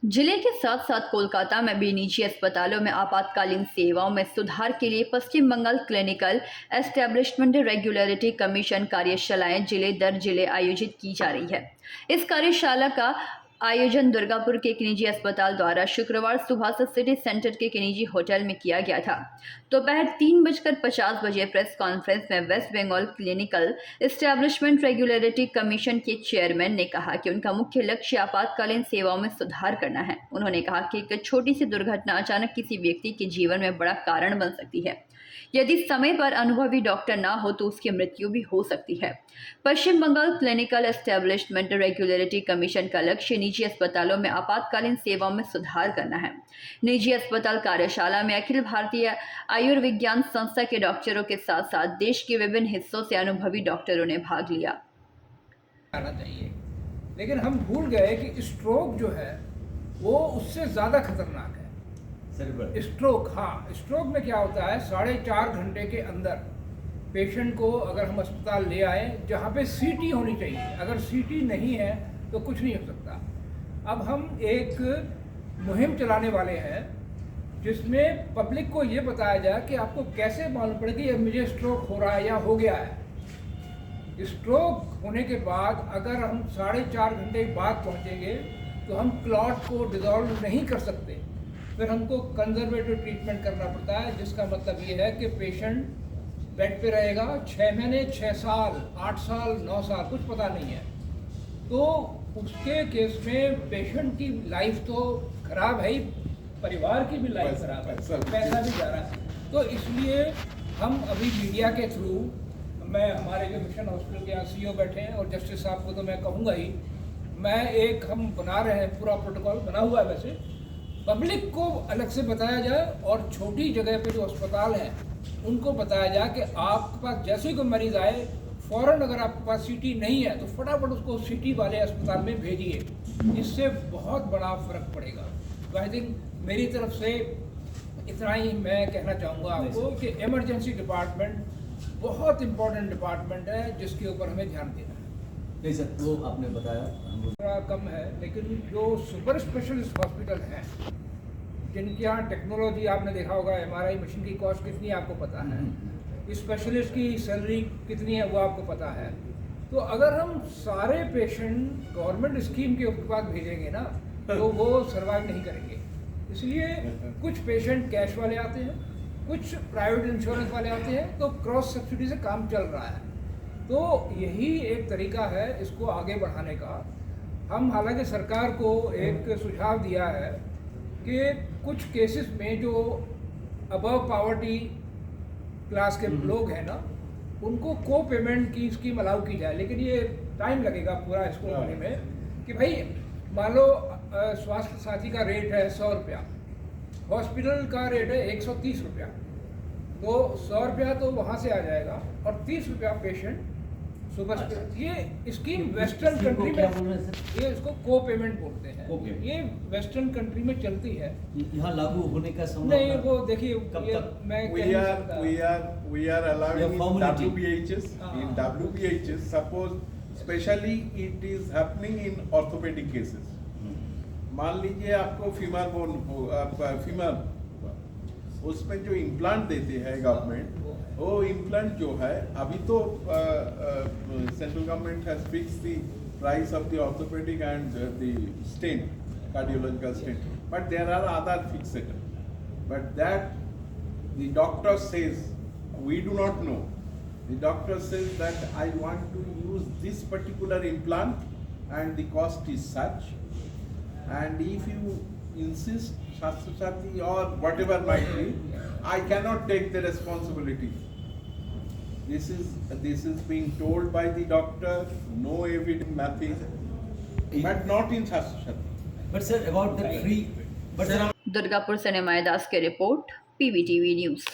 जिले के साथ साथ कोलकाता में भी निजी अस्पतालों में आपातकालीन सेवाओं में सुधार के लिए Paschim Bangal clinical establishment regulatory commission कार्यशालाएं जिले दर जिले आयोजित की जा रही है। इस कार्यशाला का आयोजन दुर्गापुर के एक निजी अस्पताल द्वारा शुक्रवार सुबह से सिटी सेंटर के एक निजी होटल में किया गया था। दोपहर 3:50 प्रेस कॉन्फ्रेंस में West Bengal clinical establishment regulatory commission के चेयरमैन ने कहा कि उनका मुख्य लक्ष्य आपातकालीन सेवाओं में सुधार करना है। उन्होंने कहा कि एक छोटी सी दुर्घटना अचानक किसी व्यक्ति के जीवन में बड़ा कारण बन सकती है। यदि समय पर अनुभवी डॉक्टर ना हो तो उसकी मृत्यु भी हो सकती है। Paschim Bangal clinical establishment regulatory commission का लक्ष्य निजी अस्पतालों में आपातकालीन सेवाओं में सुधार करना है। निजी अस्पताल कार्यशाला में अखिल भारतीय आयुर्विज्ञान संस्था के डॉक्टरों के साथ साथ देश के विभिन्न हिस्सों से अनुभवी डॉक्टरों ने भाग लिया। आना चाहिए, लेकिन हम भूल गए कि स्ट्रोक जो है वो उससे ज़्यादा खतरनाक है। स्ट्रोक, हाँ, स्ट्रोक में क्या होता है, 4.5 घंटे के अंदर पेशेंट को अगर हम अस्पताल ले आए जहाँ पे सीटी होनी चाहिए, अगर सीटी नहीं है तो कुछ नहीं हो सकता। अब हम एक मुहिम चलाने वाले हैं जिसमें पब्लिक को ये बताया जाए कि आपको कैसे मालूम पड़े कि मुझे स्ट्रोक हो रहा है या हो गया है। स्ट्रोक होने के बाद अगर हम 4.5 घंटे बाद पहुँचेंगे तो हम क्लॉट को डिसॉल्व नहीं कर सकते, फिर हमको कंजर्वेटिव ट्रीटमेंट करना पड़ता है, जिसका मतलब ये है कि पेशेंट बेड पे रहेगा 6 महीने, 6 साल, 8 साल, 9 साल, कुछ पता नहीं है। तो उसके केस में पेशेंट की लाइफ तो खराब है ही, परिवार की भी लाइफ खराब है, पैसा भी जा रहा है। तो इसलिए हम अभी मीडिया के थ्रू, मैं हमारे जो मिशन हॉस्पिटल के यहाँ CEO बैठे हैं और जस्टिस साहब को तो मैं कहूँगा ही, हम बना रहे हैं, पूरा प्रोटोकॉल बना हुआ है। वैसे पब्लिक को अलग से बताया जाए और छोटी जगह पे जो अस्पताल हैं उनको बताया जाए कि आपके पास जैसे ही कोई मरीज आए, फ़ौरन अगर आपके पास सीटी नहीं है तो फटाफट उसको सिटी वाले अस्पताल में भेजिए। इससे बहुत बड़ा फ़र्क पड़ेगा। तो आई थिंक मेरी तरफ से इतना ही मैं कहना चाहूँगा आपको कि इमरजेंसी डिपार्टमेंट बहुत इम्पोर्टेंट डिपार्टमेंट है जिसके ऊपर हमें ध्यान देना है। नहीं सर, तो आपने बताया थोड़ा कम है, लेकिन जो सुपर स्पेशलिस्ट हॉस्पिटल हैं जिनके यहाँ टेक्नोलॉजी, आपने देखा होगा MRI मशीन की कॉस्ट कितनी है आपको पता है, स्पेशलिस्ट की सैलरी कितनी है वो आपको पता है। तो अगर हम सारे पेशेंट गवर्नमेंट स्कीम के पास भेजेंगे ना तो वो सर्वाइव नहीं करेंगे। इसलिए कुछ पेशेंट कैश वाले आते हैं, कुछ प्राइवेट इंश्योरेंस वाले आते हैं, तो क्रॉस सब्सिडी से काम चल रहा है। तो यही एक तरीका है इसको आगे बढ़ाने का। हम हालांकि सरकार को एक सुझाव दिया है कि कुछ केसेस में जो अबव पावर्टी क्लास के लोग हैं ना, उनको को पेमेंट की स्कीम अलाउ की जाए, लेकिन ये टाइम लगेगा पूरा इसको होने में। कि भाई मान लो स्वास्थ्य साथी का रेट है 100 रुपया, हॉस्पिटल का रेट है 130 रुपया, तो 100 रुपया तो वहाँ से आ जाएगा और 30 रुपया पेशेंट सुबह। ये स्कीम वेस्टर्न कंट्री में, ये इसको को पेमेंट बोलते हैं, ये वेस्टर्न कंट्री में चलती है। यहाँ लागू होने का संभावना नहीं, वो देखिए मैं we are allowing in WPHs. In WPHs, suppose especially it is happening in orthopedic cases. मान लीजिए आपको फीमर उसमें जो इम्प्लांट देते हैं गवर्नमेंट, वो इम्प्लांट जो है अभी तो central government has fix the price of the orthopaedic and the stent, cardiological stent, but there are other fixed, but that the doctor says we do not know. The doctor says that I want to use this particular implant and the cost is such, and if you insist Shastri or whatever might be, I cannot take the responsibility. This is being told by the doctor, no evidence, nothing, but not in Shastri. But sir, about the free, but sir, Durgapur से निमाय दास की report, PVTV news.